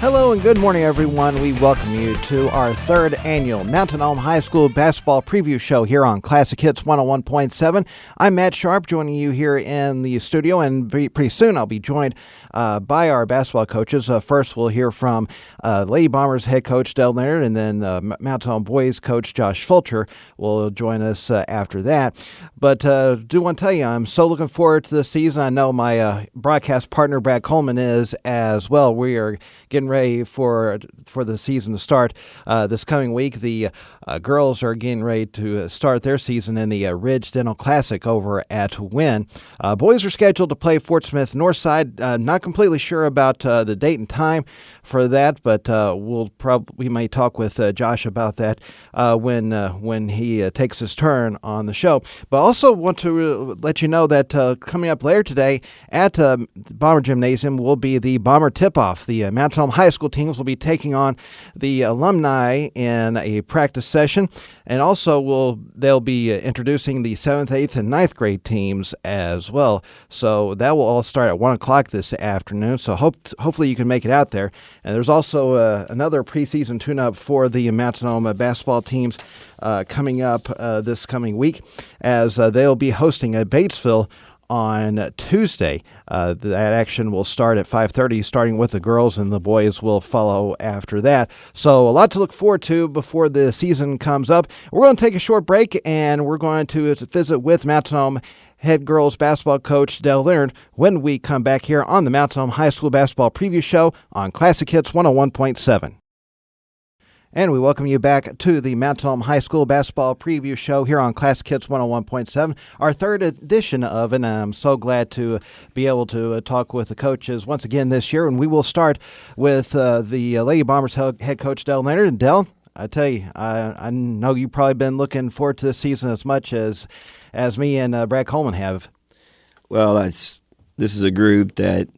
Hello and good morning, everyone. We welcome you to our third annual Mountain Home High School basketball preview show here on Classic Hits 101.7. I'm Matt Sharp, joining you here in the studio, and pretty soon I'll be joined by our basketball coaches. First, we'll hear from Lady Bombers head coach Dell Leonard, and then Mountain Home boys coach Josh Fulcher will join us after that. But do want to tell you, I'm so looking forward to this season. I know my broadcast partner Brad Coleman is as well. We are getting ready for the season to start this coming week. The girls are getting ready to start their season in the Ridge Dental Classic over at Wynn. Boys are scheduled to play Fort Smith Northside. Not completely sure about the date and time for that, but we may talk with Josh about that when he takes his turn on the show. But also want to let you know that coming up later today at Bomber Gymnasium will be the Bomber Tip-Off. The Mountain Home High School teams will be taking on the alumni in a practice session, and also they'll be introducing the 7th, 8th, and 9th grade teams as well. So that will all start at 1 o'clock this afternoon, so hopefully you can make it out there. And there's also another preseason tune-up for the Mountain Home basketball teams coming up this coming week, as they'll be hosting Batesville on Tuesday. That action will start at 5:30, starting with the girls, and the boys will follow after that. So a lot to look forward to before the season comes up. We're going to take a short break, and we're going to visit with Mountain Home head girls basketball coach Dell Leonard when we come back here on the Mountain Home High School basketball preview show on Classic Hits 101.7. And we welcome you back to the Mountain Home High School basketball preview show here on Classic Hits 101.7, our third edition of it. And I'm so glad to be able to talk with the coaches once again this year. And we will start with the Lady Bombers head coach Dell Leonard. And Dell, I tell you, I know you've probably been looking forward to this season as much as me and Brad Coleman have. Well, this is a group that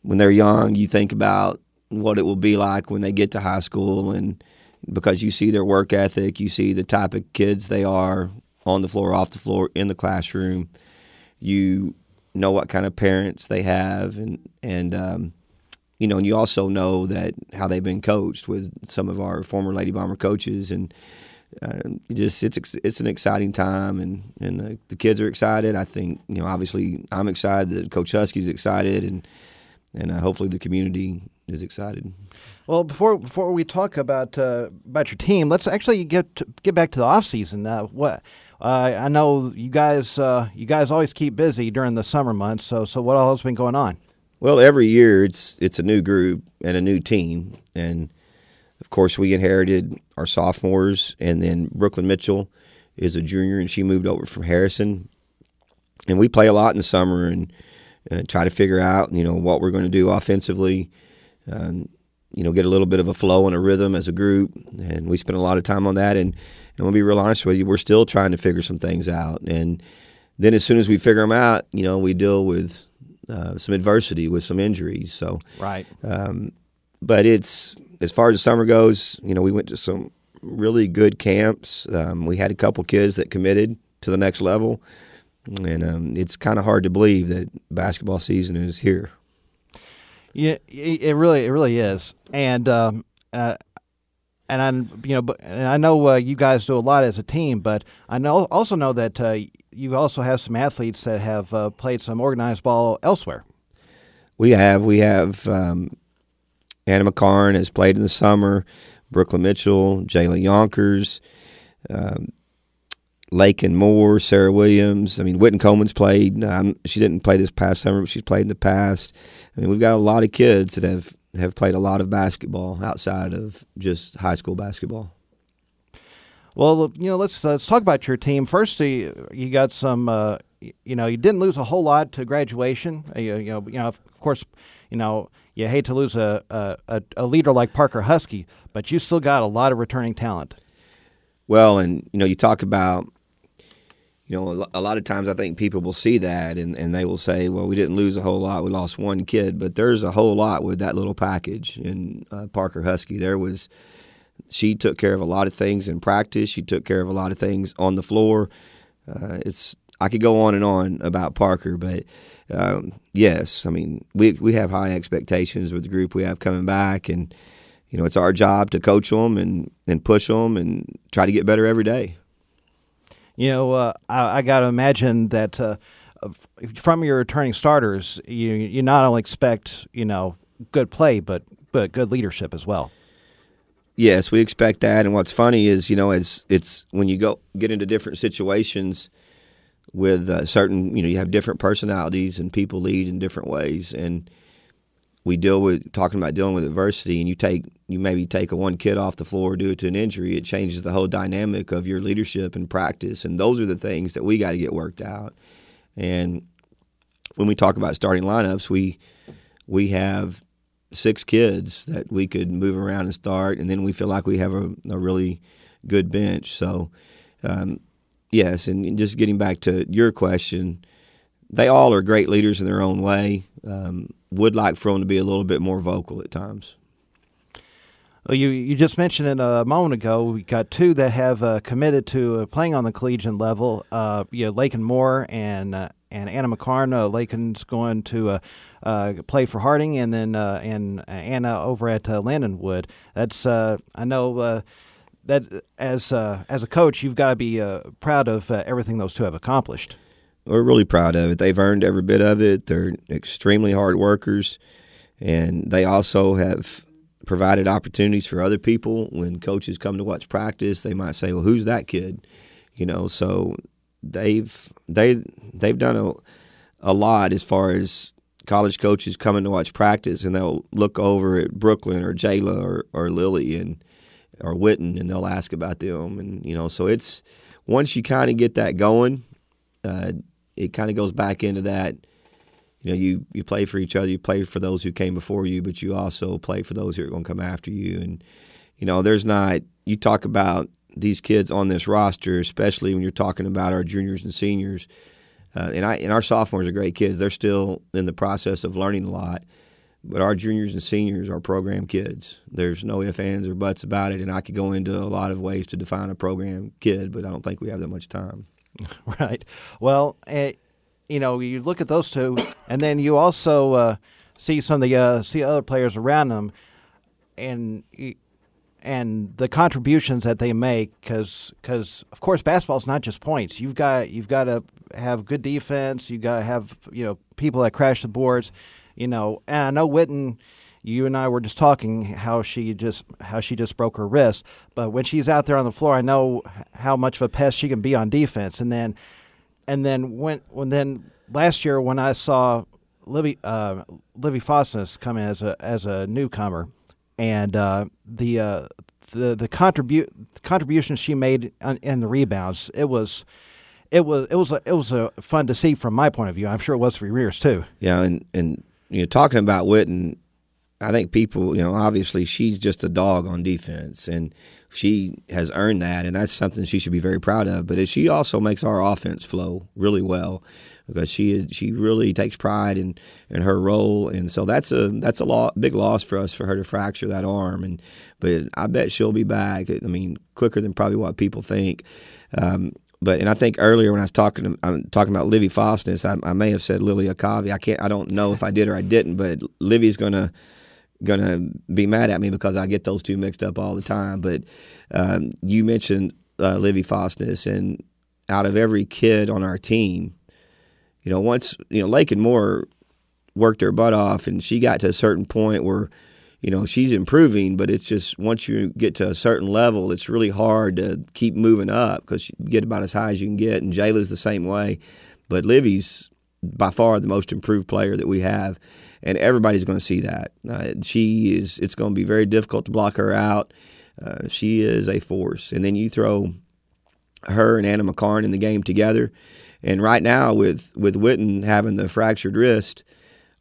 when they're young, you think about what it will be like when they get to high school, and because you see their work ethic, you see the type of kids they are on the floor, off the floor, in the classroom. You know what kind of parents they have, and you also know that how they've been coached with some of our former Lady Bomber coaches, and it's an exciting time, and the kids are excited. I think obviously I'm excited that Coach Husky's excited, and hopefully the community is excited. Well, before we talk about your team, let's actually get back to the off season. I know you guys always keep busy during the summer months. So what all has been going on? Well, every year it's a new group and a new team, and of course we inherited our sophomores, and then Brooklyn Mitchell is a junior, and she moved over from Harrison, and we play a lot in the summer and try to figure out what we're going to do offensively. Get a little bit of a flow and a rhythm as a group, and we spend a lot of time on that. And we'll be real honest with you, we're still trying to figure some things out. And then as soon as we figure them out, we deal with some adversity, with some injuries. So right. But it's, as far as the summer goes, we went to some really good camps. We had a couple kids that committed to the next level, and it's kind of hard to believe that basketball season is here. Yeah, it really is, and I know you guys do a lot as a team, but I also know that you also have some athletes that have played some organized ball elsewhere. We have Anna McCarn has played in the summer, Brooklyn Mitchell, Jayla Yonkers, Lakin Moore, Sarah Williams. Whitten Coleman's played. She didn't play this past summer, but she's played in the past. We've got a lot of kids that have played a lot of basketball outside of just high school basketball. Well, let's talk about your team. First, you got some. You didn't lose a whole lot to graduation. Of course, you hate to lose a leader like Parker Husky, but you still got a lot of returning talent. Well, and you talk about. A lot of times I think people will see that and they will say, well, we didn't lose a whole lot. We lost one kid. But there's a whole lot with that little package in Parker Husky. She took care of a lot of things in practice. She took care of a lot of things on the floor. I could go on and on about Parker, but yes, I mean, we have high expectations with the group we have coming back, and it's our job to coach them and push them and try to get better every day. I got to imagine that from your returning starters, you not only expect good play, but good leadership as well. Yes, we expect that. And what's funny is, it's when you get into different situations with certain, you have different personalities and people lead in different ways. And we talking about dealing with adversity, and you maybe take one kid off the floor due to an injury. It changes the whole dynamic of your leadership and practice. And those are the things that we got to get worked out. And when we talk about starting lineups, we have 6 kids that we could move around and start, and then we feel like we have a really good bench. So, yes, and just getting back to your question, they all are great leaders in their own way. Would like for them to be a little bake more vocal at times. Well, you just mentioned it a moment ago. We got 2 that have committed to playing on the collegiate level. Lakin Moore and Anna McCarn. Lakin's going to play for Harding, and then and Anna over at Lindenwood. That's I know that as a coach, you've got to be proud of everything those 2 have accomplished. We're really proud of it. They've earned every bit of it. They're extremely hard workers, and they also have provided opportunities for other people. When coaches come to watch practice, they might say, well, who's that kid? So they've done a lot as far as college coaches coming to watch practice, and they'll look over at Brooklyn or Jayla or Lily or Witten, and they'll ask about them. And, so it's once you kind of get that going, it kind of goes back into that. You play for each other. You play for those who came before you, but you also play for those who are going to come after you. And, there's not – you talk about these kids on this roster, especially when you're talking about our juniors and seniors, and our sophomores are great kids. They're still in the process of learning a lot. But our juniors and seniors are program kids. There's no ifs, ands, or buts about it, and I could go into a lot of ways to define a program kid, but I don't think we have that much time. Right. Well, you look at those 2, and then you also see some of the other players around them, and the contributions that they make. Because of course basketball is not just points. You've got to have good defense. You got to have people that crash the boards. And I know Witten, you and I were just talking how she just broke her wrist, but when she's out there on the floor, I know how much of a pest she can be on defense. And then when last year when I saw Livy Fosness come in as a newcomer, and the contribution she made in the rebounds, it was fun to see from my point of view. I'm sure it was for yours too. Yeah, and talking about Witten, I think people, obviously she's just a dog on defense, and she has earned that, and that's something she should be very proud of. But she also makes our offense flow really well, because she really takes pride in her role, and so that's a big loss for us for her to fracture that arm. But I bet she'll be back. I mean, quicker than probably what people think. But I think earlier when I was talking about Livy Fosness, I may have said Lily Akavi. I don't know if I did or I didn't, but Livy's gonna be mad at me because I get those 2 mixed up all the time. But you mentioned Livy Fosness, and out of every kid on our team, once Lakin Moore worked her butt off, and she got to a certain point where she's improving, but it's just once you get to a certain level, it's really hard to keep moving up because you get about as high as you can get, and Jayla's the same way. But Livy's by far the most improved player that we have, and everybody's going to see that. It's going to be very difficult to block her out. She is a force. And then you throw her and Anna McCarn in the game together, and right now with Witten having the fractured wrist,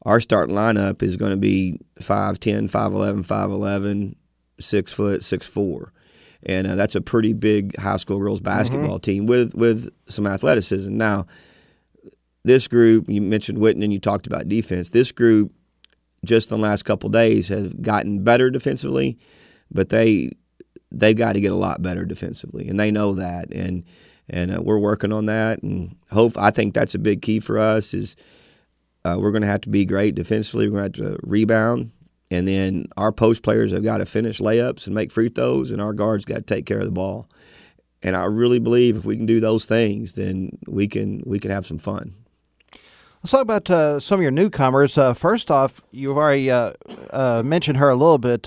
our starting lineup is going to be 5'10", 5'11", 5'11", 6 foot, 6'4", and that's a pretty big high school girls basketball team with some athleticism. Now, this group, you mentioned Witten and you talked about defense. This group, just in the last couple of days, have gotten better defensively, but they've got to get a lot better defensively, and they know that. And and we're working on that. And I think that's a big key for us is we're going to have to be great defensively. We're going to have to rebound. And then our post players have got to finish layups and make free throws, and our guards got to take care of the ball. And I really believe if we can do those things, then we can have some fun. Let's talk about some of your newcomers. First off, you've already mentioned her a little bit,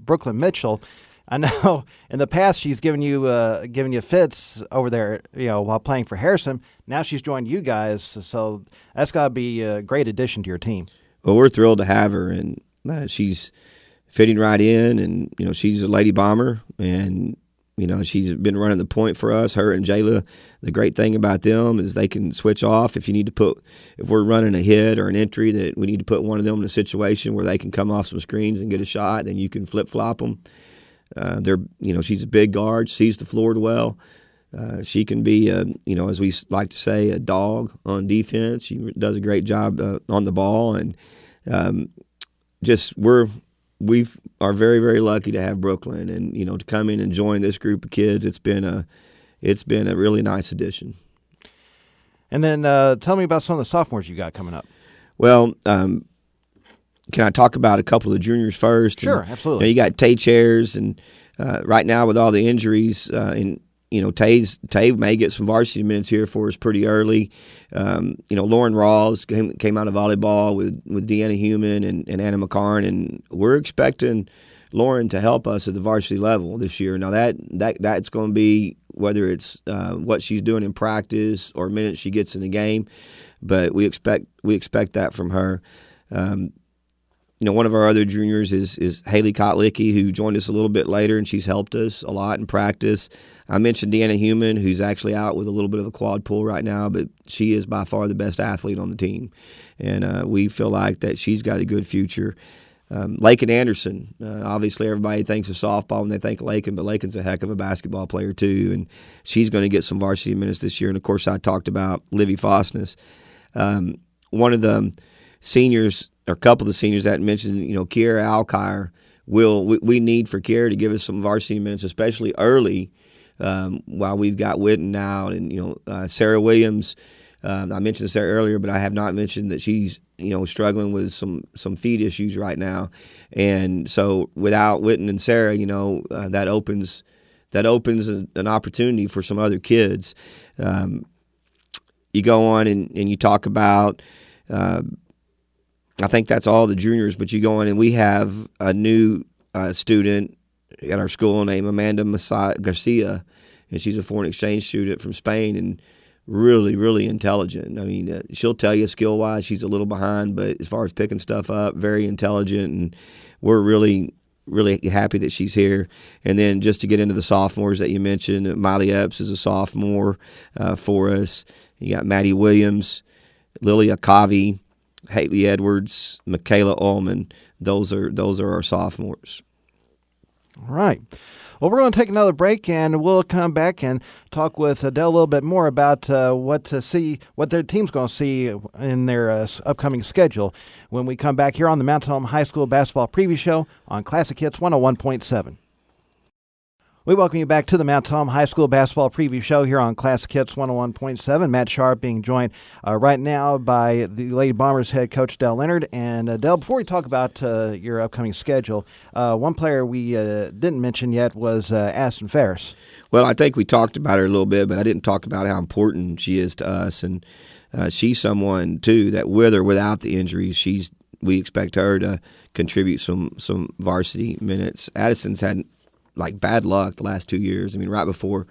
Brooklyn Mitchell. I know in the past she's given you fits over there, while playing for Harrison. Now she's joined you guys, so that's got to be a great addition to your team. Well, we're thrilled to have her, and she's fitting right in, and she's a lady bomber, and she's been running the point for us. Her and Jayla. The great thing about them is they can switch off if we're running a hit or an entry that we need to put one of them in a situation where they can come off some screens and get a shot. Then you can flip flop them. She's a big guard, sees the floor well. She can be, as we like to say, a dog on defense. She does a great job on the ball, and we are very, very lucky to have Brooklyn, and to come in and join this group of kids. It's been a really nice addition. And then tell me about some of the sophomores you got coming up. Well, can I talk about a couple of the juniors first? Sure, absolutely. You got Tay Chairs, and right now with all the injuries, Tay may get some varsity minutes here for us pretty early. Lauren Rawls came out of volleyball with Deanna Human and Anna McCarn, and we're expecting Lauren to help us at the varsity level this year. Now that's going to be whether it's what she's doing in practice or minutes she gets in the game, but we expect that from her. One of our other juniors is Haley Kotlicki, who joined us a little bit later, and she's helped us a lot in practice. I mentioned Deanna Human, who's actually out with a little bit of a quad pull right now, but she is by far the best athlete on the team, and we feel like that she's got a good future. Lakin Anderson, obviously everybody thinks of softball when they think Lakin, but Lakin's a heck of a basketball player too, and she's going to get some varsity minutes this year. And of course, I talked about Livy Fosness. One of the seniors, or a couple of the seniors that I mentioned, Kiera Alkire, we need for Kiera to give us some varsity minutes, especially early, while we've got Witten out, and Sarah Williams. I mentioned Sarah earlier, but I have not mentioned that she's struggling with some feet issues right now, and so without Witten and Sarah, that opens an opportunity for some other kids. You go on and you talk about. I think that's all the juniors, but you go on and we have a new student at our school named Amanda Garcia, and she's a foreign exchange student from Spain, and really, really intelligent. I mean, she'll tell you skill-wise she's a little behind, but as far as picking stuff up, very intelligent, and we're really, really happy that she's here. And then just to get into the sophomores that you mentioned, Miley Epps is a sophomore for us. You got Maddie Williams, Lilia Kavi, Haley Edwards, Michaela Ullman. Those are our sophomores. All right. Well, we're going to take another break, and we'll come back and talk with Dell a little bit more about what their team's going to see in their upcoming schedule when we come back here on the Mountain Home High School Basketball Preview Show on Classic Hits 101.7. We welcome you back to the Mount Tom High School Basketball Preview Show here on Classic Hits 101.7. Matt Sharp being joined right now by the Lady Bombers head coach Dell Leonard. And Dell, before we talk about your upcoming schedule, one player we didn't mention yet was Aston Ferris. Well, I think we talked about her a little bit, but I didn't talk about how important she is to us. And she's someone, too, that with or without the injuries, we expect her to contribute some varsity minutes. Addison's had bad luck the last 2 years. I mean, right before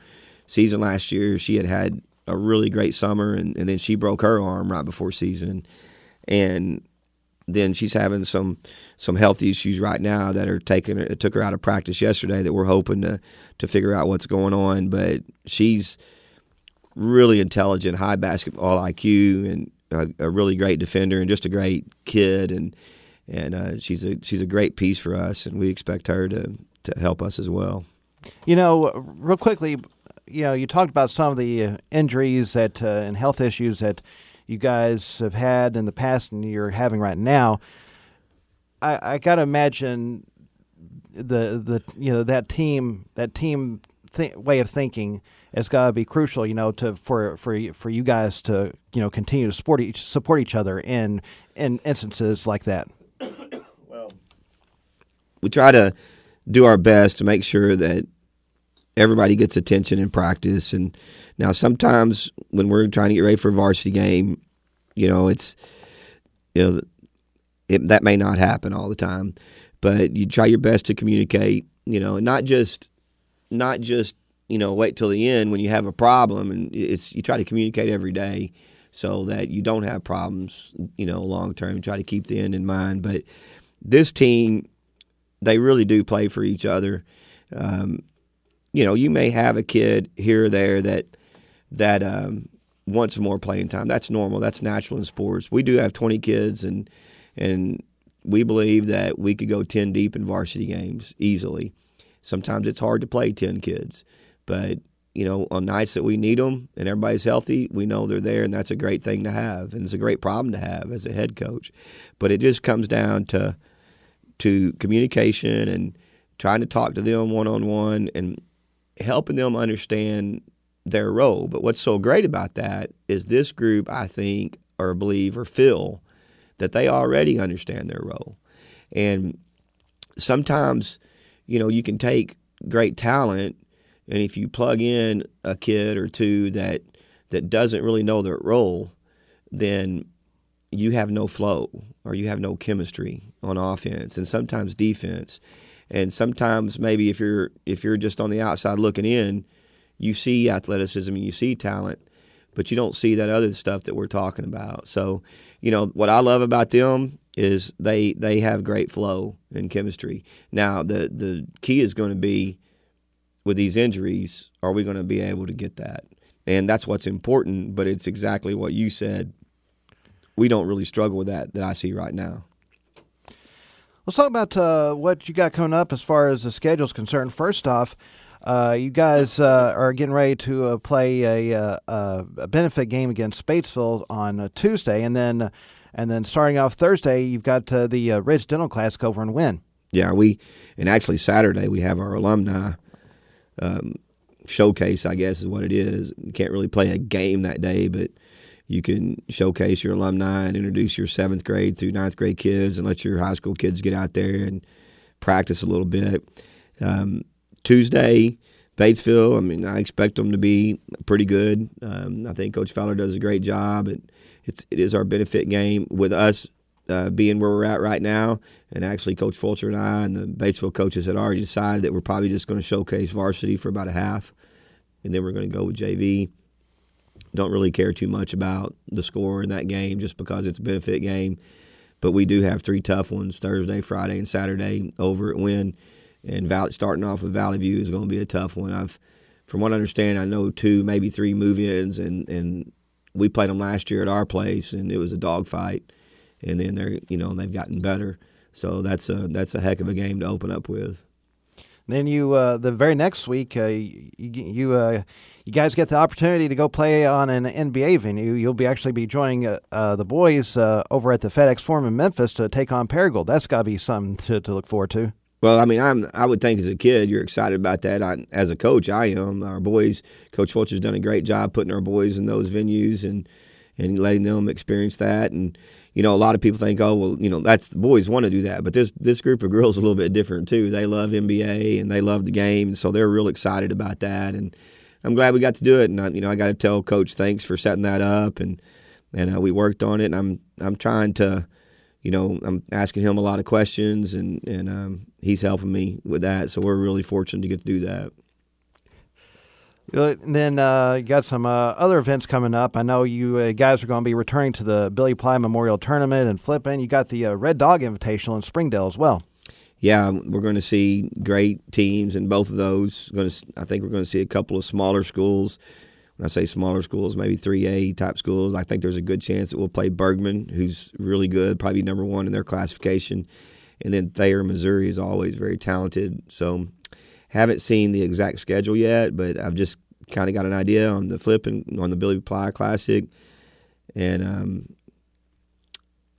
season last year, she had a really great summer, and then she broke her arm right before season. And then she's having some health issues right now that are took her out of practice yesterday that we're hoping to figure out what's going on. But she's really intelligent, high basketball IQ, and a really great defender, and just a great kid. And she's a great piece for us, and we expect her to help us as well. Real quickly, you talked about some of the injuries and health issues that you guys have had in the past and you're having right now. I got to imagine that team way of thinking has got to be crucial, for you guys to continue to support each other in instances like that. Well, we try to do our best to make sure that everybody gets attention in practice. And now sometimes when we're trying to get ready for a varsity game, that may not happen all the time, but you try your best to communicate, and not just wait till the end when you have a problem. And you try to communicate every day so that you don't have problems, long term. Try to keep the end in mind. But this team, they really do play for each other. You may have a kid here or there that wants more playing time. That's normal. That's natural in sports. We do have 20 kids, and we believe that we could go 10 deep in varsity games easily. Sometimes it's hard to play 10 kids, but on nights that we need them and everybody's healthy, we know they're there, and that's a great thing to have, and it's a great problem to have as a head coach. But it just comes down to communication and trying to talk to them one-on-one and helping them understand their role. But what's so great about that is this group, I think, or believe or feel that they already understand their role. And sometimes, you can take great talent, and if you plug in a kid or two that doesn't really know their role, then you have no flow or you have no chemistry on offense and sometimes defense. And sometimes maybe if you're just on the outside looking in, you see athleticism and you see talent, but you don't see that other stuff that we're talking about. So, what I love about them is they have great flow and chemistry. Now, the key is going to be with these injuries, are we going to be able to get that? And that's what's important, but it's exactly what you said. We don't really struggle with that I see right now. Let's talk about what you got coming up as far as the schedule is concerned. First off, you guys are getting ready to play a benefit game against Batesville on Tuesday, and then starting off Thursday, you've got the Ridge Dental Classic over in Wynn. Yeah, and actually Saturday we have our alumni showcase, I guess is what it is. You can't really play a game that day, but you can showcase your alumni and introduce your 7th grade through 9th grade kids and let your high school kids get out there and practice a little bit. Tuesday, Batesville, I expect them to be pretty good. I think Coach Fowler does a great job. It is our benefit game with us being where we're at right now. And actually Coach Fulcher and I and the Batesville coaches had already decided that we're probably just going to showcase varsity for about a half, and then we're going to go with JV. Don't really care too much about the score in that game just because it's a benefit game. But we do have 3 tough ones, Thursday, Friday, and Saturday over at Wynn. And starting off with Valley View is going to be a tough one. From what I understand, I know 2, maybe 3 move-ins, and we played them last year at our place, and it was a dogfight. And then they've gotten better. So that's a heck of a game to open up with. Then you the very next week, you guys get the opportunity to go play on an NBA venue. You'll actually be joining the boys over at the FedEx Forum in Memphis to take on Paragould. That's got to be something to look forward to. Well, I would think as a kid you're excited about that. As a coach, I am. Our boys, Coach Fulcher's done a great job putting our boys in those venues and letting them experience that. And a lot of people think, oh, well, that's the boys want to do that. But this group of girls is a little bit different too. They love NBA and they love the game, so they're real excited about that. And I'm glad we got to do it. And I got to tell Coach thanks for setting that up. And we worked on it. And I'm trying to. I'm asking him a lot of questions, and he's helping me with that. So we're really fortunate to get to do that. And then you got some other events coming up. I know you guys are going to be returning to the Billy Ply Memorial Tournament and flipping. You got the Red Dog Invitational in Springdale as well. Yeah, we're going to see great teams in both of those. I think we're going to see a couple of smaller schools. When I say smaller schools, maybe 3A type schools, I think there's a good chance that we'll play Bergman, who's really good, probably number 1 in their classification. And then Thayer, Missouri is always very talented. So haven't seen the exact schedule yet, but I've just kind of got an idea on the flip and on the Billy Ply Classic. And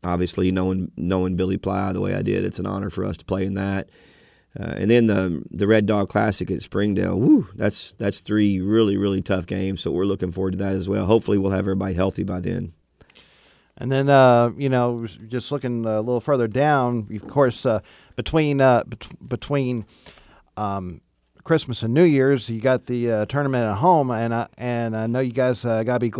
obviously knowing Billy Ply the way I did, it's an honor for us to play in that. And then the Red Dog Classic at Springdale. Woo, that's 3 really, really tough games. So we're looking forward to that as well. Hopefully we'll have everybody healthy by then. And then, just looking a little further down, of course, between Christmas and New Year's, you got the tournament at home, and I know you guys got to be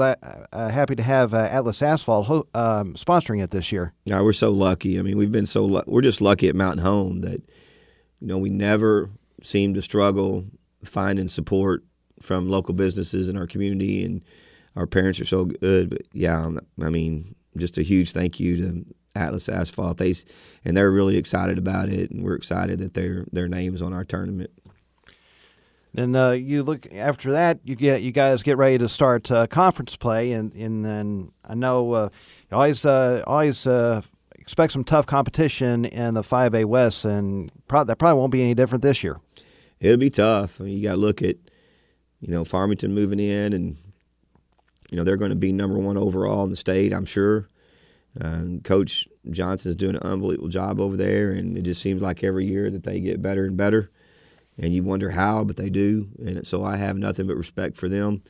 happy to have Atlas Asphalt sponsoring it this year. Yeah, we're so lucky. I mean, we've been we're just lucky at Mountain Home that we never seem to struggle finding support from local businesses in our community, and our parents are so good. But yeah, I mean, just a huge thank you to Atlas Asphalt. They're really excited about it, and we're excited that their name's on our tournament. Then you look after that. You guys get ready to start conference play, and then I know you always expect some tough competition in the 5A West, and that probably won't be any different this year. It'll be tough. I mean, you got to look at Farmington moving in, and they're going to be number 1 overall in the state, I'm sure. Coach Johnson's doing an unbelievable job over there, and it just seems like every year that they get better and better. And you wonder how, but they do. And so I have nothing but respect for them.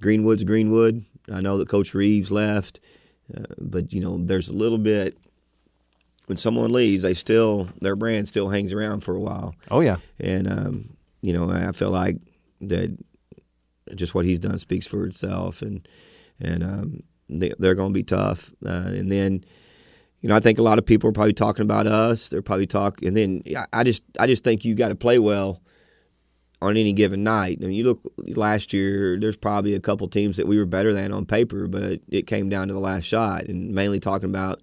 Greenwood's Greenwood. I know that Coach Reeves left, but there's a little bit when someone leaves, their brand still hangs around for a while. Oh yeah. And I feel like that just what he's done speaks for itself, and they're going to be tough. And then I think a lot of people are probably talking about us. They're probably talking, and then I just think you got to play well on any given night. I mean, you look last year, there's probably a couple teams that we were better than on paper, but it came down to the last shot. And mainly talking about,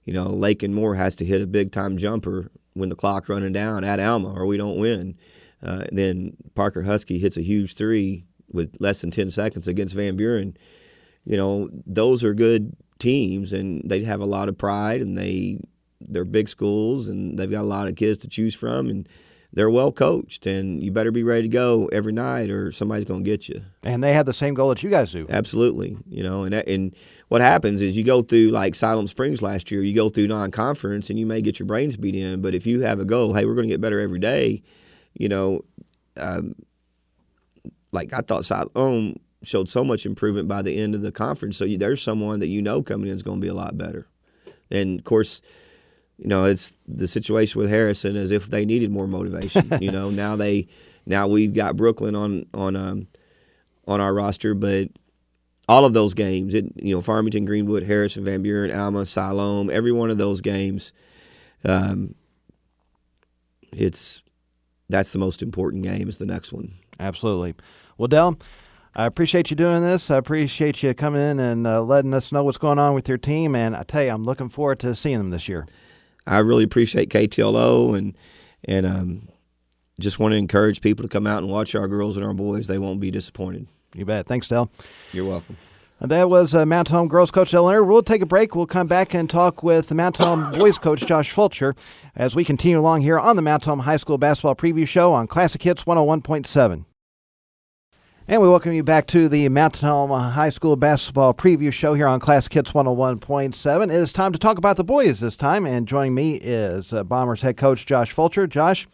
Lake and Moore has to hit a big-time jumper when the clock running down at Alma, or we don't win. Then Parker Husky hits a huge 3 with less than 10 seconds against Van Buren. Those are good teams, and they have a lot of pride, and they're big schools, and they've got a lot of kids to choose from, and they're well coached, and you better be ready to go every night or somebody's going to get you. And they have the same goal that you guys do. Absolutely. And what happens is you go through, like Siloam Springs last year, you go through non-conference and you may get your brains beat in, but if you have a goal, hey, we're going to get better every day, like I thought Siloam showed so much improvement by the end of the conference, so there's someone that coming in is going to be a lot better. And, of course, it's the situation with Harrison as if they needed more motivation. Now we've got Brooklyn on our roster, but all of those games, Farmington, Greenwood, Harrison, Van Buren, Alma, Siloam, every one of those games, that's the most important game is the next one. Absolutely. Well, Dell, I appreciate you doing this. I appreciate you coming in and letting us know what's going on with your team. And I tell you, I'm looking forward to seeing them this year. I really appreciate KTLO and just want to encourage people to come out and watch our girls and our boys. They won't be disappointed. You bet. Thanks, Dell. You're welcome. And that was Mountain Home girls coach Leonard. We'll take a break. We'll come back and talk with the Mountain Home boys coach Josh Fulcher as we continue along here on the Mountain Home High School Basketball Preview Show on Classic Hits 101.7. And we welcome you back to the Mountain Home High School Basketball Preview Show here on Classic Hits 101.7. It is time to talk about the boys this time, and joining me is Bombers head coach Josh Fulcher. Josh,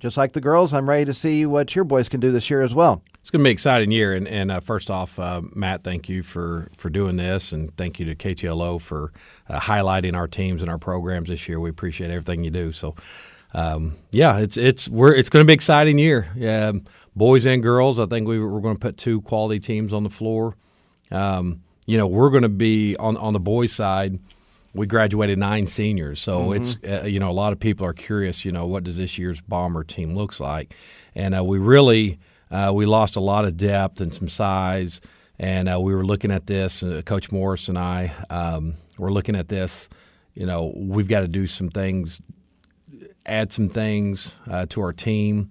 just like the girls, I'm ready to see what your boys can do this year as well. It's going to be an exciting year, and first off, Matt, thank you for doing this, and thank you to KTLO for highlighting our teams and our programs this year. We appreciate everything you do. So, it's going to be an exciting year. Boys and girls, I think we're going to put 2 quality teams on the floor. We're going to be on the boys' side. We graduated 9 seniors, so it's a lot of people are curious. What does this year's Bomber team looks like? And we really we lost a lot of depth and some size, and we were looking at this. Coach Morris and I were looking at this. We've got to do some things, add some things to our team.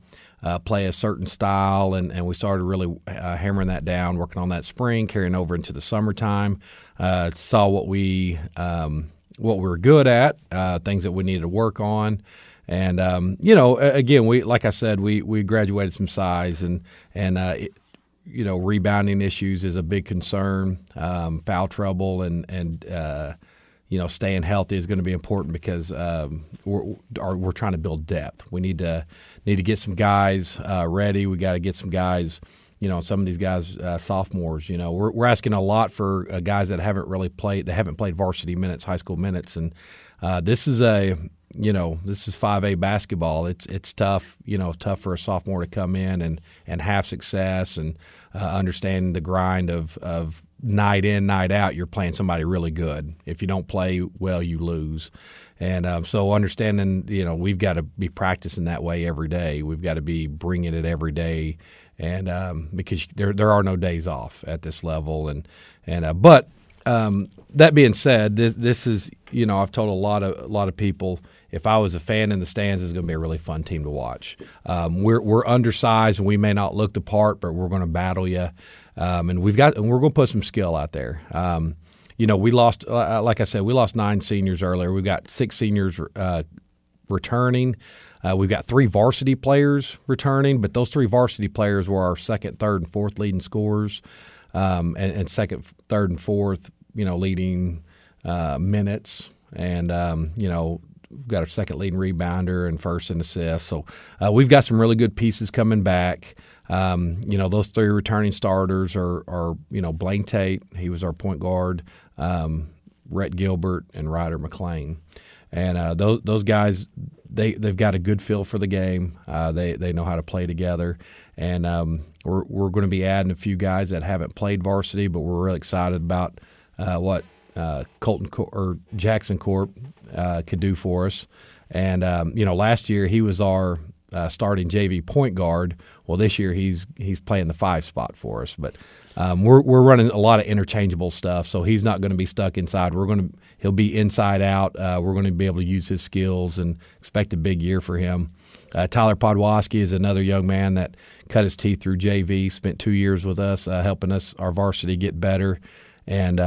Play a certain style, and we started really hammering that down, working on that spring, carrying over into the summertime. Saw what we were good at, things that we needed to work on, and again, like I said, we graduated some size, and rebounding issues is a big concern, foul trouble, and staying healthy is going to be important because we're trying to build depth. We need to get some guys ready. We got to get some guys. Some of these guys, sophomores. We're asking a lot for guys that haven't really played. They haven't played varsity minutes, high school minutes, and this is 5A basketball. It's tough. Tough for a sophomore to come in and have success and understand the grind of night in, night out. You're playing somebody really good. If you don't play well, you lose. And so understanding, we've got to be practicing that way every day. We've got to be bringing it every day, and because there are no days off at this level. But that being said, this is, I've told a lot of people, if I was a fan in the stands, it's going to be a really fun team to watch. We're undersized and we may not look the part, but we're going to battle you. And we're going to put some skill out there. We lost, like I said, we lost 9 seniors earlier. We've got 6 seniors returning. We've got 3 varsity players returning, but those 3 varsity players were our second, third, and fourth leading scorers, and second, third, and fourth, leading minutes. And, we've got our second leading rebounder and first in assists. So we've got some really good pieces coming back. Those 3 returning starters are Blaine Tate, he was our point guard, Rhett Gilbert, and Ryder McLean. And those guys, they've got a good feel for the game. They know how to play together. And we're going to be adding a few guys that haven't played varsity, but we're really excited about what Jackson Corp could do for us. And last year he was our starting JV point guard. Well, this year he's playing the 5 spot for us. But we're running a lot of interchangeable stuff, so he's not going to be stuck inside. He'll be inside out. We're going to be able to use his skills and expect a big year for him. Tyler Podwaski is another young man that cut his teeth through JV, spent 2 years with us, helping our varsity get better, and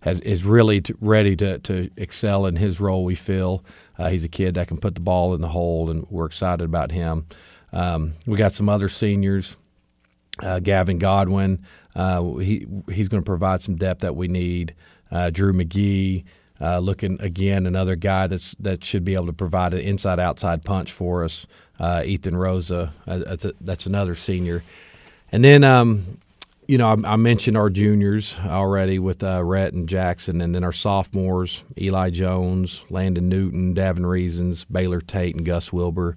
is really ready to excel in his role, we feel. He's a kid that can put the ball in the hole, and we're excited about him. We got some other seniors. Gavin Godwin, he's going to provide some depth that we need. Drew McGee, looking again, another guy that should be able to provide an inside-outside punch for us. Ethan Rosa, that's another senior. And then, I mentioned our juniors already with Rhett and Jackson, and then our sophomores, Eli Jones, Landon Newton, Davin Reasons, Baylor Tate, and Gus Wilbur.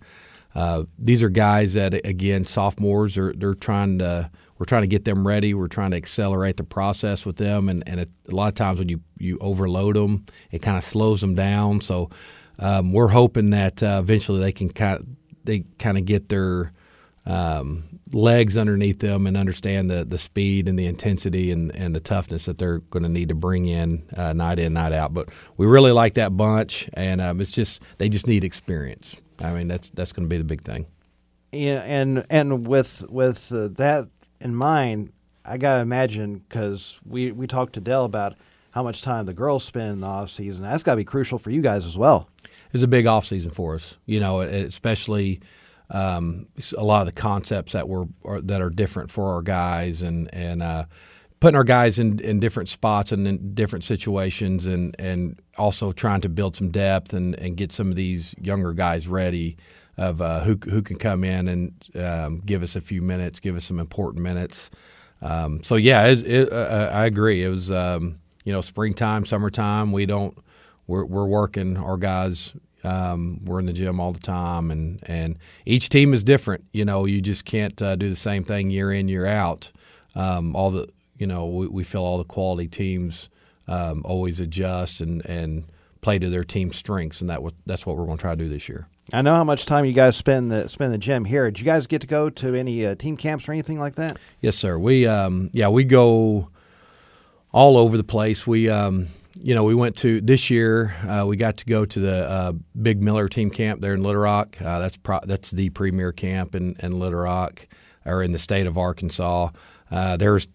These are guys that, again, sophomores, we're trying to get them ready. We're trying to accelerate the process with them, and a lot of times when you overload them, it kind of slows them down. So we're hoping that eventually they can kind of get their legs underneath them and understand the speed and the intensity and the toughness that they're going to need to bring in, night out. But we really like that bunch, and they just need experience. I mean, that's going to be the big thing. Yeah, and with that in mind, I gotta imagine, because we talked to Dell about how much time the girls spend in the off season. That's got to be crucial for you guys as well. It's a big off season for us, especially a lot of the concepts that are different for our guys, and putting our guys in different spots and in different situations, and also trying to build some depth and get some of these younger guys ready of who can come in and give us a few minutes, give us some important minutes. So yeah, I agree. It was springtime, summertime. We're working our guys. We're in the gym all the time, and each team is different. You just can't do the same thing year in, year out. We feel all the quality teams always adjust and play to their team's strengths, and that's what we're going to try to do this year. I know how much time you guys spend the gym here. Did you guys get to go to any team camps or anything like that? Yes, sir. We go all over the place. We went to this year. We got to go to the Big Miller team camp there in Little Rock. That's the premier camp in Little Rock, or in the state of Arkansas. There's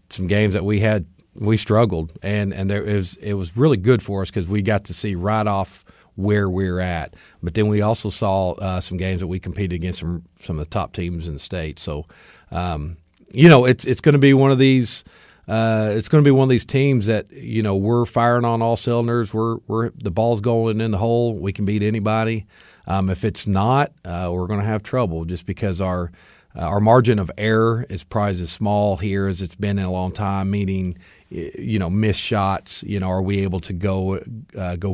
some games that we struggled, and it was really good for us because we got to see right off where we're at. But then we also saw some games that we competed against some of the top teams in the state. So, it's going to be one of these it's going to be one of these teams that we're firing on all cylinders. We're the ball's going in the hole. We can beat anybody. If it's not, we're going to have trouble just because our margin of error is probably as small here as it's been in a long time. Meaning, missed shots. Are we able to go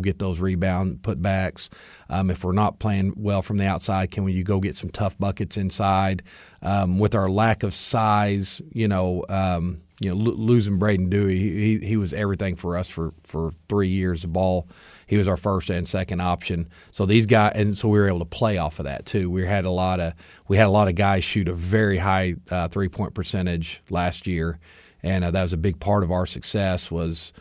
get those rebound putbacks? If we're not playing well from the outside, can you go get some tough buckets inside? With our lack of size, losing Braden Dewey, he was everything for us for 3 years. The ball, he was our first and second option. So these guys, and so we were able to play off of that too. We had a lot of guys shoot a very high 3-point percentage last year, and that was a big part of our success was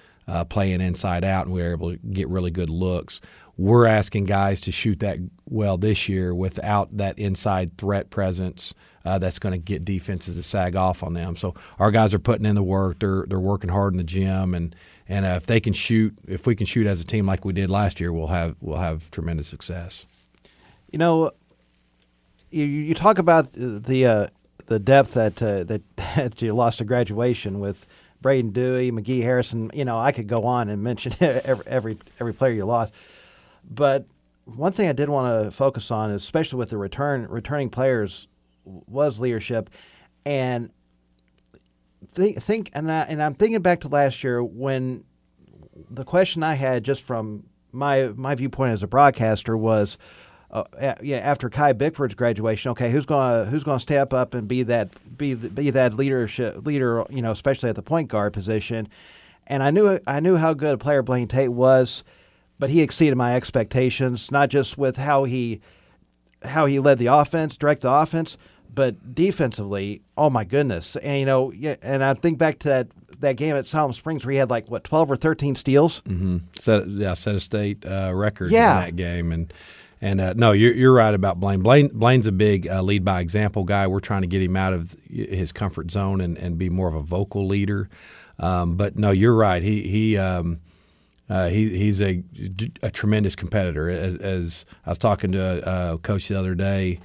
playing inside out, and we were able to get really good looks. We're asking guys to shoot that well this year without that inside threat presence. That's going to get defenses to sag off on them. So our guys are putting in the work. They're working hard in the gym, and if we can shoot as a team like we did last year, we'll have tremendous success. You talk about the depth that you lost to graduation with Braden Dewey, McGee Harrison. I could go on and mention every player you lost, but one thing I did want to focus on, especially with the returning players, was leadership. And I'm thinking back to last year when the question I had just from my viewpoint as a broadcaster was, after Kai Bickford's graduation, okay, who's gonna step up and be that leader, especially at the point guard position. And I knew how good a player Blaine Tate was, but he exceeded my expectations, not just with how he led the offense, direct the offense, but defensively, oh my goodness. And and I think back to that game at Siloam Springs where he had 12 or 13 steals. Mm-hmm. Set a state record in that game. And no, you're right about Blaine. Blaine's a big lead by example guy. We're trying to get him out of his comfort zone and be more of a vocal leader. But no, you're right. He's a tremendous competitor. As I was talking to a coach the other day,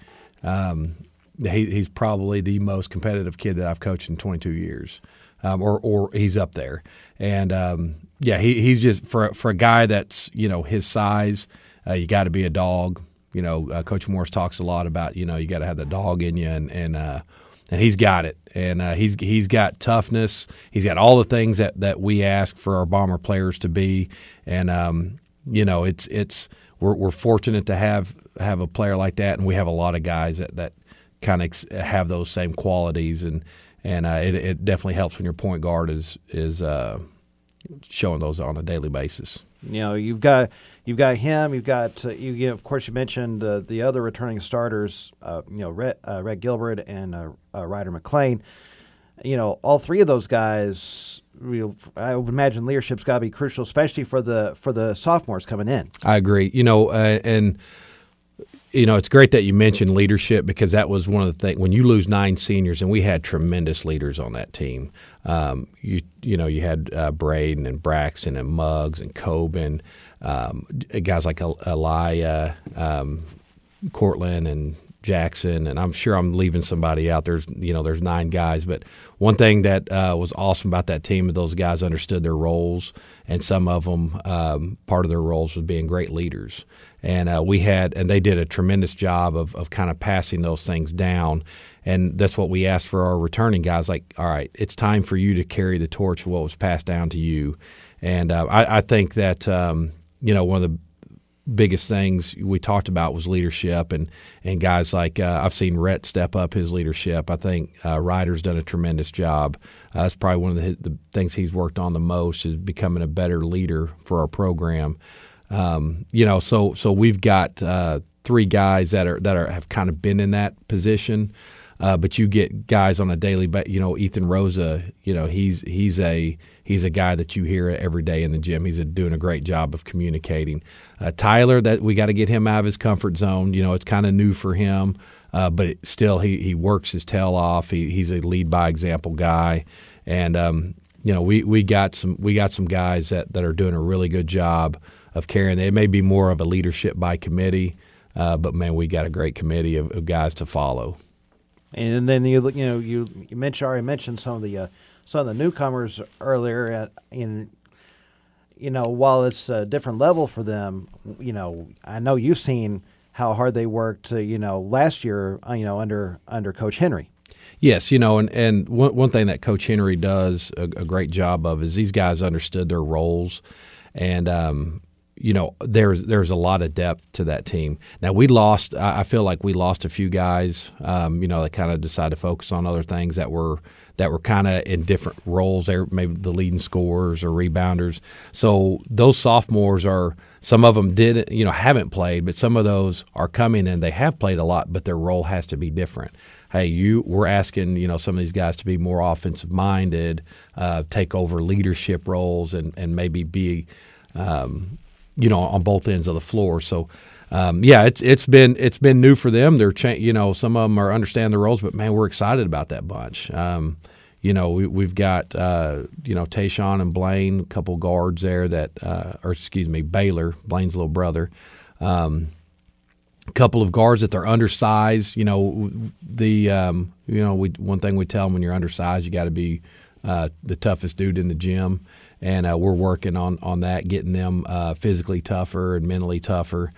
he's probably the most competitive kid that I've coached in 22 years, or he's up there. And he's just for a guy that's his size. You got to be a dog. Coach Morris talks a lot about you got to have the dog in you, and he's got it. And he's got toughness. He's got all the things that we ask for our Bomber players to be. And we're fortunate to have a player like that, and we have a lot of guys that kind of have those same qualities. And it definitely helps when your point guard is showing those on a daily basis. You've got him. You've got of course you mentioned the other returning starters. Red Gilbert and Ryder McLean. All three of those guys. I would imagine leadership's got to be crucial, especially for the sophomores coming in. I agree. It's great that you mentioned leadership because that was one of the things when you lose 9 seniors, and we had tremendous leaders on that team. You had Braden and Braxton and Muggs and Coben, guys like Elia, Cortland and Jackson, and I'm sure I'm leaving somebody out. There's 9 guys, but one thing that was awesome about that team is those guys understood their roles, and some of them part of their roles was being great leaders. And they did a tremendous job of kind of passing those things down. And that's what we asked for our returning guys. Like, all right, it's time for you to carry the torch of what was passed down to you. And I think that one of the biggest things we talked about was leadership, and guys like I've seen Rhett step up his leadership. I think Ryder's done a tremendous job. That's probably one of the things he's worked on the most is becoming a better leader for our program. So we've got 3 guys that have kind of been in that position, but you get guys on a daily basis. Ethan Rosa, he's a guy that you hear every day in the gym. He's doing a great job of communicating. Tyler, that we got to get him out of his comfort zone. It's kind of new for him, but still he works his tail off. He's a lead by example guy, and we got some guys that are doing a really good job of carrying. It may be more of a leadership by committee, but man, we got a great committee of guys to follow. And then you already mentioned some of the newcomers earlier. While it's a different level for them, I know you've seen how hard they worked, last year, under Coach Henry. Yes, and one thing that Coach Henry does a great job of is these guys understood their roles, and there's a lot of depth to that team. Now I feel like we lost a few guys, that kind of decided to focus on other things that were kind of in different roles. They were maybe the leading scorers or rebounders. So those sophomores some of them haven't played, but some of those are coming and they have played a lot, but their role has to be different. Hey, we're asking, some of these guys to be more offensive minded, take over leadership roles and maybe be, on both ends of the floor. So, it's been new for them. They're some of them are understand the roles, but man, we're excited about that bunch. We've got Tayshawn and Blaine, a couple guards there Baylor, Blaine's little brother. A couple of guards that they're undersized. One thing we tell them, when you're undersized, you got to be the toughest dude in the gym. And we're working on that, getting them physically tougher and mentally tougher.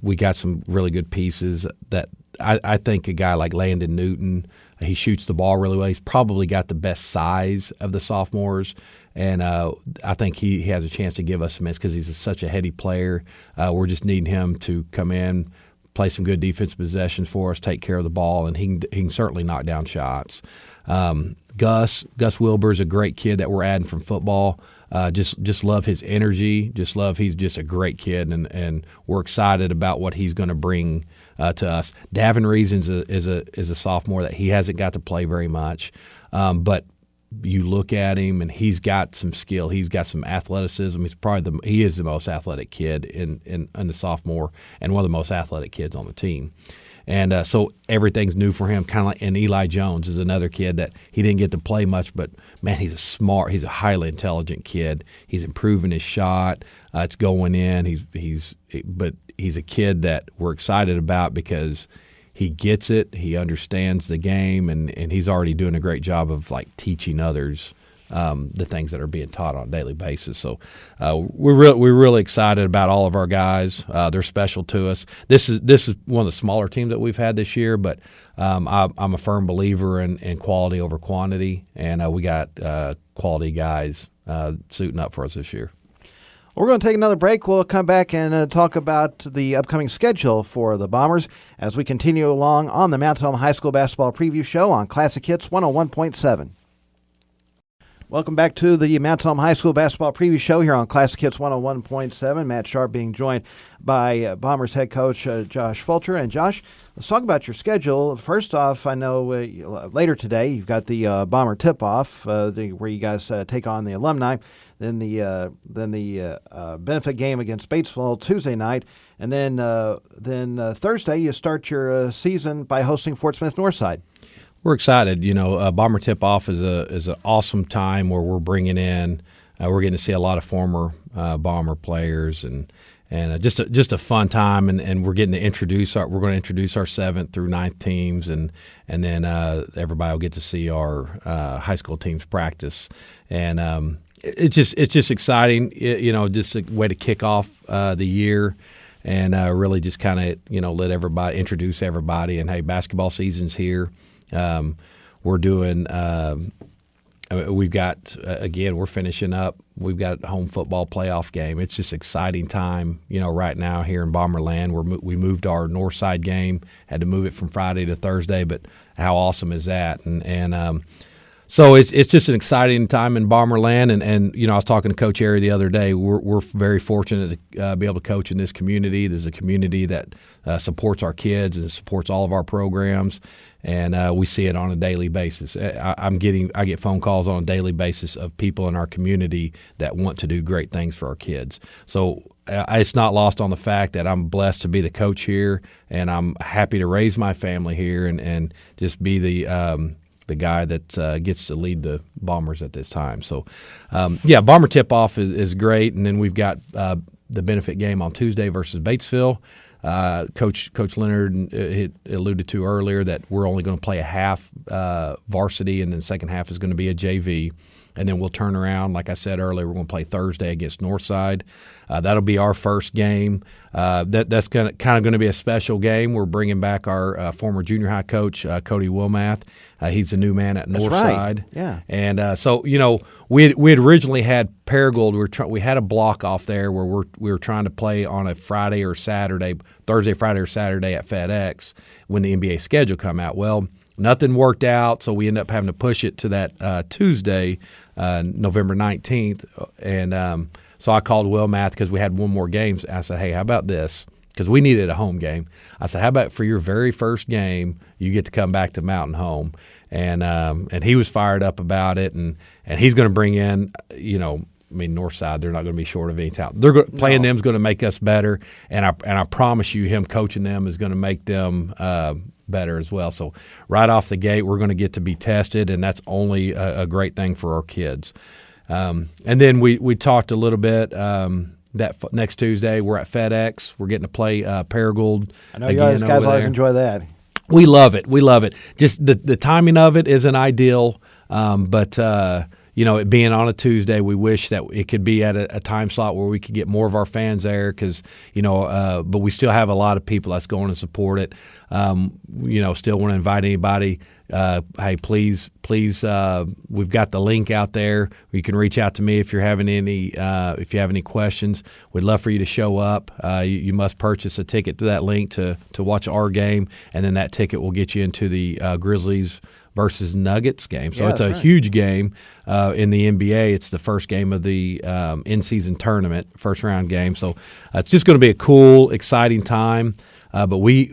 We got some really good pieces that I think a guy like Landon Newton, he shoots the ball really well. He's probably got the best size of the sophomores, and I think he has a chance to give us some minutes because he's such a heady player. We're just needing him to come in, play some good defensive possessions for us, take care of the ball, and he can certainly knock down shots. Gus Wilbur's a great kid that we're adding from football. Just love his energy. He's just a great kid, and we're excited about what he's going to bring to us. Davin Reasons is a sophomore that he hasn't got to play very much, but you look at him and he's got some skill. He's got some athleticism. He is the most athletic kid in the sophomore and one of the most athletic kids on the team. And so everything's new for him, kind of like. And Eli Jones is another kid that he didn't get to play much, but man, he's a highly intelligent kid. He's improving his shot. It's going in. But he's a kid that we're excited about because he gets it. He understands the game, and he's already doing a great job of like teaching others the things that are being taught on a daily basis. So we're really excited about all of our guys. They're special to us. This is one of the smaller teams that we've had this year, but I'm a firm believer in quality over quantity, and we got quality guys suiting up for us this year. We're going to take another break. We'll come back and talk about the upcoming schedule for the Bombers as we continue along on the Mountain Home High School Basketball Preview Show on Classic Hits 101.7. Welcome back to the Mountain Home High School Basketball Preview Show here on Classic Hits 101.7. Matt Sharp being joined by Bombers head coach Josh Fulcher. And Josh, let's talk about your schedule. First off, I know later today you've got the Bomber tip-off where you guys take on the alumni. Then the benefit game against Batesville Tuesday night, and then Thursday you start your season by hosting Fort Smith Northside. We're excited. Bomber tip-off is an awesome time where we're bringing in. We're getting to see a lot of former Bomber players and just a fun time. And we're getting to introduce our 7th through 9th teams, and then everybody will get to see our high school teams practice. And it's just exciting. Just a way to kick off the year. And really just kind of let everybody introduce everybody. And hey, basketball season's here. We're doing. We've got we're finishing up. We've got a home football playoff game. It's just exciting time, right now here in Bomberland. We moved our Northside game. Had to move it from Friday to Thursday, but how awesome is that? And so it's just an exciting time in Bomberland. And I was talking to Coach Airy the other day. We're very fortunate to be able to coach in this community. There's a community that supports our kids and supports all of our programs. And we see it on a daily basis. I get phone calls on a daily basis of people in our community that want to do great things for our kids. So it's not lost on the fact that I'm blessed to be the coach here, and I'm happy to raise my family here and just be the guy that gets to lead the Bombers at this time. So, Bomber tip-off is great, and then we've got the benefit game on Tuesday versus Batesville. Coach Leonard had alluded to earlier that we're only going to play a half varsity, and then the second half is going to be a JV. And then we'll turn around, like I said earlier, we're going to play Thursday against Northside. That'll be our first game. That's kind of going to be a special game. We're bringing back our former junior high coach, Cody Wilmath. He's the new man at Northside. Right. Yeah. And so, we had originally had Paragould. We had a block off there where we were trying to play on a Friday or Saturday, Thursday, Friday, or Saturday at FedEx when the NBA schedule come out. Well, nothing worked out, so we ended up having to push it to that Tuesday, November 19th. And so I called Wilmath because we had one more game. I said, hey, how about this? Because we needed a home game. I said, how about for your very first game, you get to come back to Mountain Home? And he was fired up about it, and he's going to bring in, Northside, they're not going to be short of any talent. Playing them is going to make us better, and I promise you, him coaching them is going to make them better as well. So right off the gate, we're going to get to be tested, and that's only a great thing for our kids. And then we talked a little bit that next Tuesday we're at FedEx. We're getting to play Paragould. I know you guys always enjoy that. We love it. We love it. Just the timing of it isn't ideal, but it being on a Tuesday, we wish that it could be at a time slot where we could get more of our fans there because, but we still have a lot of people that's going to support it. Still want to invite anybody. Hey, please, we've got the link out there. You can reach out to me if you're having if you have any questions. We'd love for you to show up. You must purchase a ticket to that link to watch our game, and then that ticket will get you into the Grizzlies versus Nuggets game. So it's a huge game in the NBA. It's the first game of the in-season tournament, first round game. So it's just going to be a cool, exciting time. But we,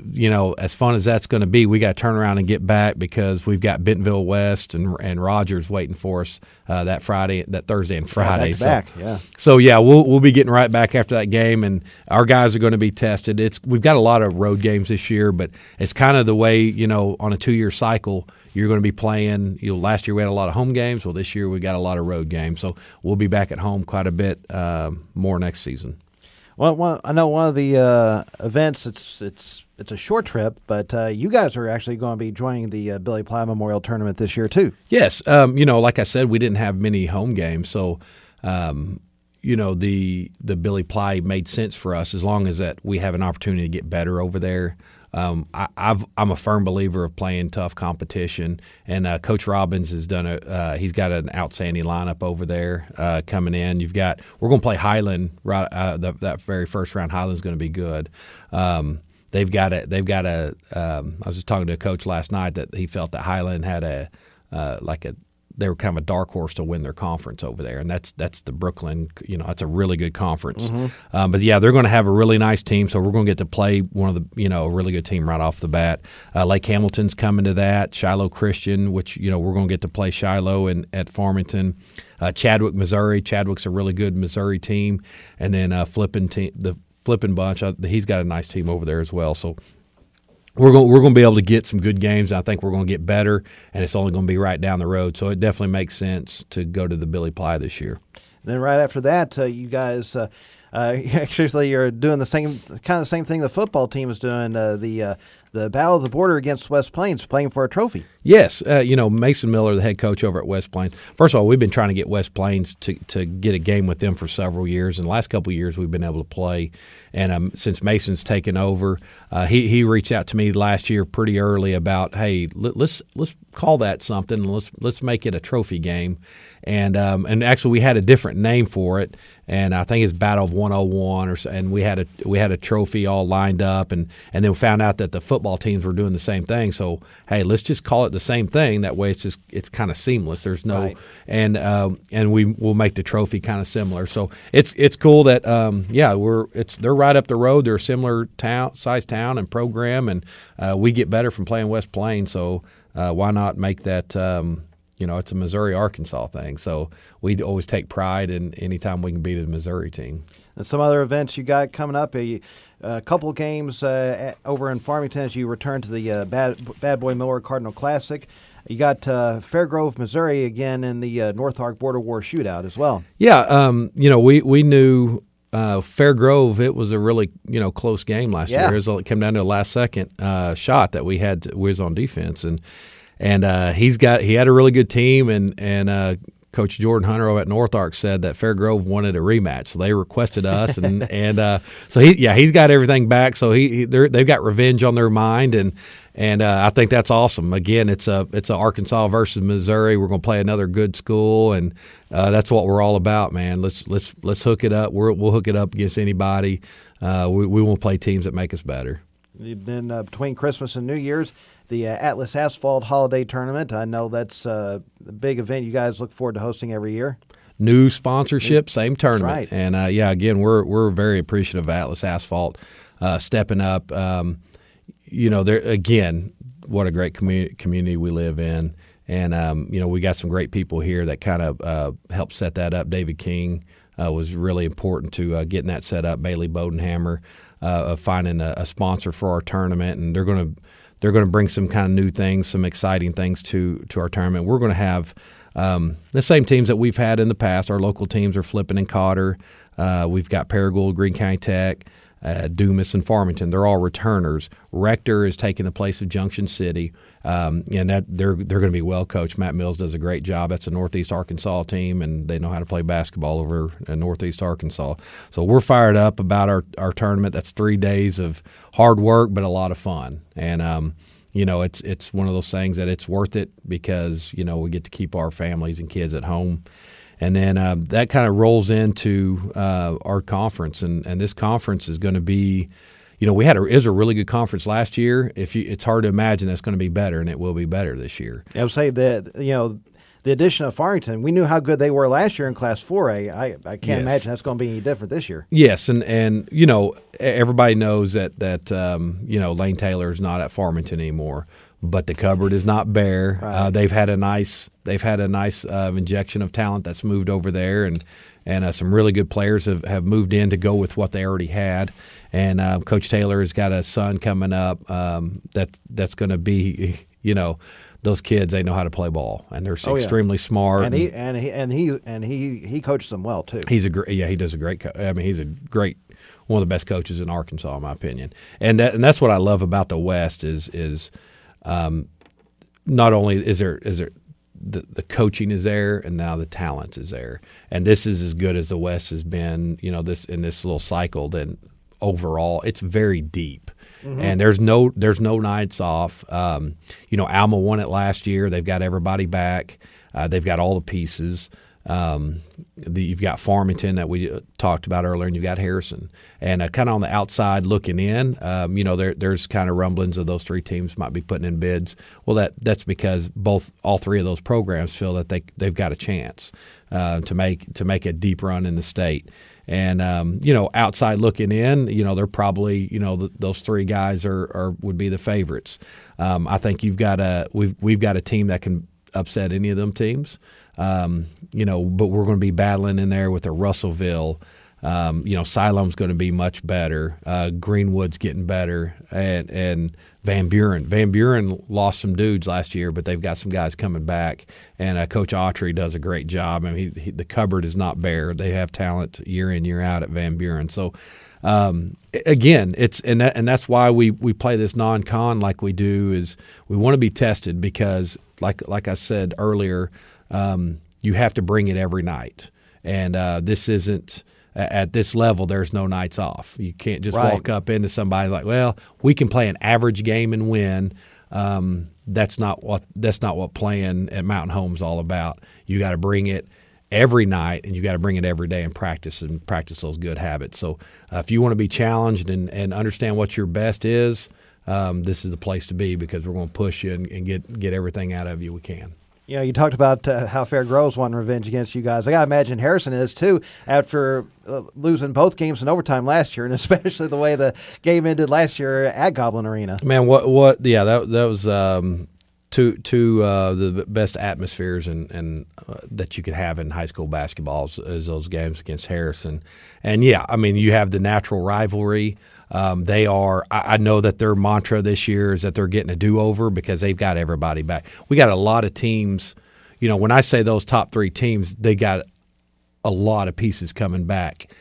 as fun as that's going to be, we got to turn around and get back because we've got Bentonville West and Rogers waiting for us that Thursday and Friday. So we'll be getting right back after that game, and our guys are going to be tested. We've got a lot of road games this year, but it's kind of the way on a 2-year cycle. You're going to be playing. Last year we had a lot of home games. Well, this year we got a lot of road games, so we'll be back at home quite a bit more next season. Well, I know one of the events. It's a short trip, but you guys are actually going to be joining the Billy Ply Memorial Tournament this year too. Yes, like I said, we didn't have many home games, so the Billy Ply made sense for us as long as that we have an opportunity to get better over there. I'm a firm believer of playing tough competition, and Coach Robbins has done he's got an outstanding lineup over there coming in. We're going to play Highland right. That very first round, Highland's going to be good. They've got a. I was just talking to a coach last night that he felt that Highland had they were kind of a dark horse to win their conference over there, and that's the Brooklyn. That's a really good conference. Mm-hmm. But they're going to have a really nice team, so we're going to get to play one of the a really good team right off the bat. Lake Hamilton's coming to that. Shiloh Christian, which we're going to get to play Shiloh at Farmington. Chadwick, Missouri. Chadwick's a really good Missouri team, and then the Flippin' Bunch. He's got a nice team over there as well. So. We're going to be able to get some good games. I think we're going to get better, and it's only going to be right down the road. So it definitely makes sense to go to the Billy Ply this year. And then right after that, you guys actually you're doing the same thing the football team is doing. The Battle of the Border against West Plains, playing for a trophy. Yes, Mason Miller, the head coach over at West Plains. First of all, we've been trying to get West Plains to get a game with them for several years. In the last couple of years, we've been able to play. And since Mason's taken over, he reached out to me last year pretty early about, hey, let's call that something. Let's make it a trophy game. And actually, we had a different name for it, and I think it's Battle of 101 and we had a trophy all lined up, and then we found out that the football teams were doing the same thing. So hey, let's just call it the same thing. That way, it's kind of seamless. There's no right. And we'll make the trophy kind of similar. So it's cool that they're right up the road. They're a similar size town and program, and we get better from playing West Plains. So why not make that? It's a Missouri-Arkansas thing, so we always take pride in any time we can beat a Missouri team. And some other events you got coming up, a couple of games over in Farmington as you return to the Bad Boy Miller Cardinal Classic. You got Fairgrove, Missouri again in the North Ark Border War Shootout as well. Yeah, we knew Fair Grove, it was a really close game last Yeah. year. It came down to a last second shot that we was on defense, and he had a really good team, and Coach Jordan Hunter over at North Ark said that Fair Grove wanted a rematch, so they requested us, and so he's got everything back. So they've got revenge on their mind, and I think that's awesome. Again, it's a Arkansas versus Missouri. We're going to play another good school, and that's what we're all about, man. Let's hook it up. We'll hook it up against anybody. We won't play teams that make us better. Then between Christmas and New Year's, the Atlas Asphalt Holiday Tournament. I know that's a big event you guys look forward to hosting every year. New sponsorship, same tournament. Right. And, again, we're very appreciative of Atlas Asphalt stepping up. Again, what a great community we live in. And, we got some great people here that kind of helped set that up. David King was really important to getting that set up. Bailey Bodenhammer of finding a sponsor for our tournament. And they're going to bring some kind of new things, some exciting things to our tournament. We're going to have the same teams that we've had in the past. Our local teams are Flippin and Cotter. We've got Paragould, Greene County Tech, Dumas, and Farmington. They're all returners. Rector is taking the place of Junction City, and that they're going to be well coached. Matt Mills does a great job. That's a Northeast Arkansas team, and they know how to play basketball over in Northeast Arkansas. So we're fired up about our tournament. That's 3 days of hard work, but a lot of fun. And it's one of those things that it's worth it because we get to keep our families and kids at home. And then that kind of rolls into our conference, and this conference is going to be, we had a really good conference last year. It's hard to imagine it's going to be better, and it will be better this year. I would say that the addition of Farmington, we knew how good they were last year in Class 4A. I can't imagine that's going to be any different this year. Yes, and everybody knows that Lane Taylor is not at Farmington anymore. But the cupboard is not bare. Right. They've had a nice injection of talent that's moved over there, and some really good players have moved in to go with what they already had. And Coach Taylor has got a son coming up that's going to be those kids. They know how to play ball, and they're extremely smart. And he coaches them well too. He does a great. He's a great, one of the best coaches in Arkansas, in my opinion. And that's what I love about the West is. Not only is there the coaching is there, and now the talent is there, and this is as good as the West has been. This in this little cycle. Then overall, it's very deep, and there's no nights off. Alma won it last year. They've got everybody back. They've got all the pieces. You've got Farmington that we talked about earlier, and you've got Harrison. And kind of on the outside looking in, there's kind of rumblings of those three teams might be putting in bids. Well, that's because all three of those programs feel that they've got a chance to make a deep run in the state. And outside looking in, they're probably those three guys would be the favorites. I think we've got a team that can upset any of them teams. But we're going to be battling in there with a Russellville. Siloam's going to be much better. Greenwood's getting better, and Van Buren. Van Buren lost some dudes last year, but they've got some guys coming back. And Coach Autry does a great job. The cupboard is not bare. They have talent year in, year out at Van Buren. So again, that's why we play this non-con like we do. Is we want to be tested because, like I said earlier. You have to bring it every night, and this isn't at this level. There's no nights off. You can't just walk up into somebody like, well, we can play an average game and win. That's not what playing at Mountain Home's all about. You got to bring it every night, and you got to bring it every day and practice those good habits. So if you want to be challenged and understand what your best is, this is the place to be because we're going to push you and get everything out of you we can. You talked about how Fair Grove's wanting revenge against you guys. I got to imagine Harrison is, too, after losing both games in overtime last year, and especially the way the game ended last year at Goblin Arena. Man, what? Yeah, that was two the best atmospheres and that you could have in high school basketball is those games against Harrison. And, you have the natural rivalry. They are. I know that their mantra this year is that they're getting a do-over because they've got everybody back. We got a lot of teams. When I say those top three teams, they got a lot of pieces coming back.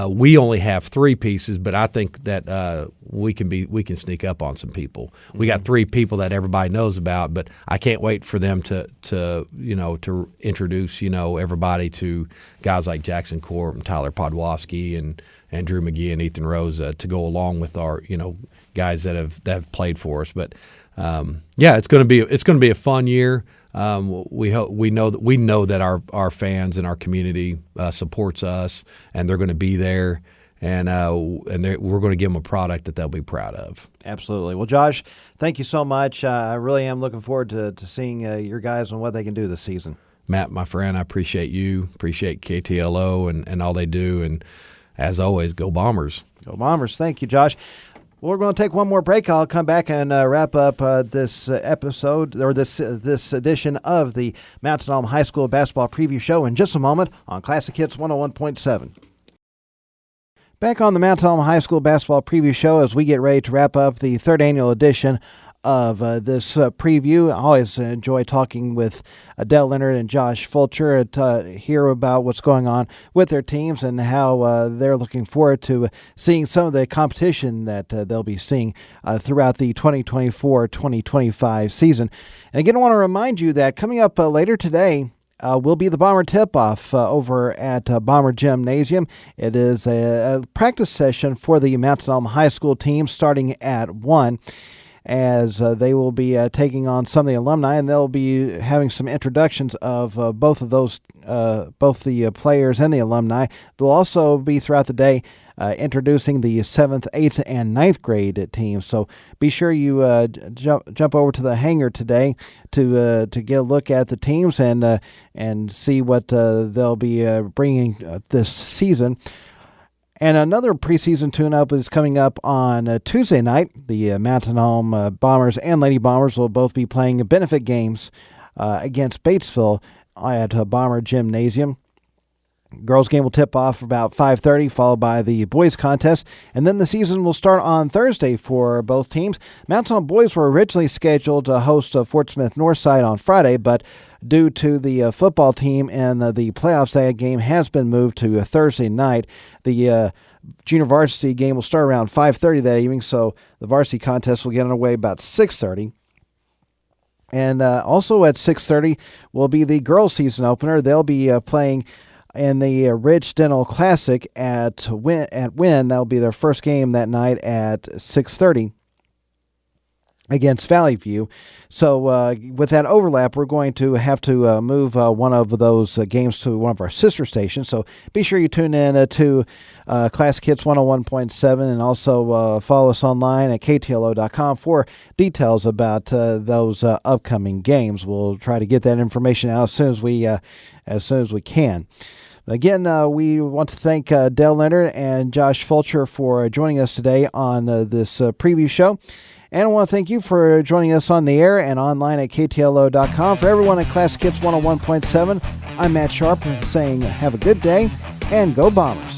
we only have 3 pieces, but I think that we can sneak up on some people. We got 3 people that everybody knows about, but I can't wait for them to introduce everybody to guys like Jackson Corp and Tyler Podwaski and Drew McGee and Ethan Rose to go along with our guys that have played for us. But it's going to be a fun year. We know that our fans and our community supports us, and they're going to be there, and we're going to give them a product that they'll be proud of. Absolutely. Well, Josh, thank you so much. I really am looking forward to seeing your guys and what they can do this season. Matt, my friend, I appreciate you, appreciate KTLO and all they do, and as always, go Bombers. Go Bombers. Thank you, Josh. Well, we're going to take one more break. I'll come back and wrap up this episode, or this edition of the Mountain Home High School Basketball Preview Show in just a moment on Classic Hits 101.7. Back on the Mountain Home High School Basketball Preview Show as we get ready to wrap up the 3rd annual edition of this preview. I always enjoy talking with Dell Leonard and Josh Fulcher to hear about what's going on with their teams and how they're looking forward to seeing some of the competition that they'll be seeing throughout the 2024-2025 season. And again, I want to remind you that coming up later today will be the Bomber tip-off over at Bomber Gymnasium. It is a practice session for the Mountain Home High School team starting at 1. As they will be taking on some of the alumni, and they'll be having some introductions of both of those, both the players and the alumni. They'll also be throughout the day introducing the 7th, 8th, and 9th grade teams. So be sure you jump over to the hangar today to get a look at the teams and see what they'll be bringing this season. And another preseason tune-up is coming up on Tuesday night. The Mountain Home Bombers and Lady Bombers will both be playing benefit games against Batesville at Bomber Gymnasium. Girls game will tip off about 5:30, followed by the boys contest, and then the season will start on Thursday for both teams. Mountain Home boys were originally scheduled to host Fort Smith Northside on Friday, but due to the football team and the playoffs, that game has been moved to Thursday night. The junior varsity game will start around 5:30 that evening, so the varsity contest will get underway about 6:30. And also at 6:30 will be the girls' season opener. They'll be playing in the Ridge Dental Classic at Wynn. That'll be their first game that night at 6:30 against Valley View. So with that overlap, we're going to have to move one of those games to one of our sister stations. So be sure you tune in to Classic Hits 101.7 and also follow us online at KTLO.com for details about those upcoming games. We'll try to get that information out as soon as we can. Again, we want to thank Dell Leonard and Josh Fulcher for joining us today on this preview show. And I want to thank you for joining us on the air and online at KTLO.com. For everyone at Classic Hits 101.7, I'm Matt Sharp saying have a good day and go Bombers.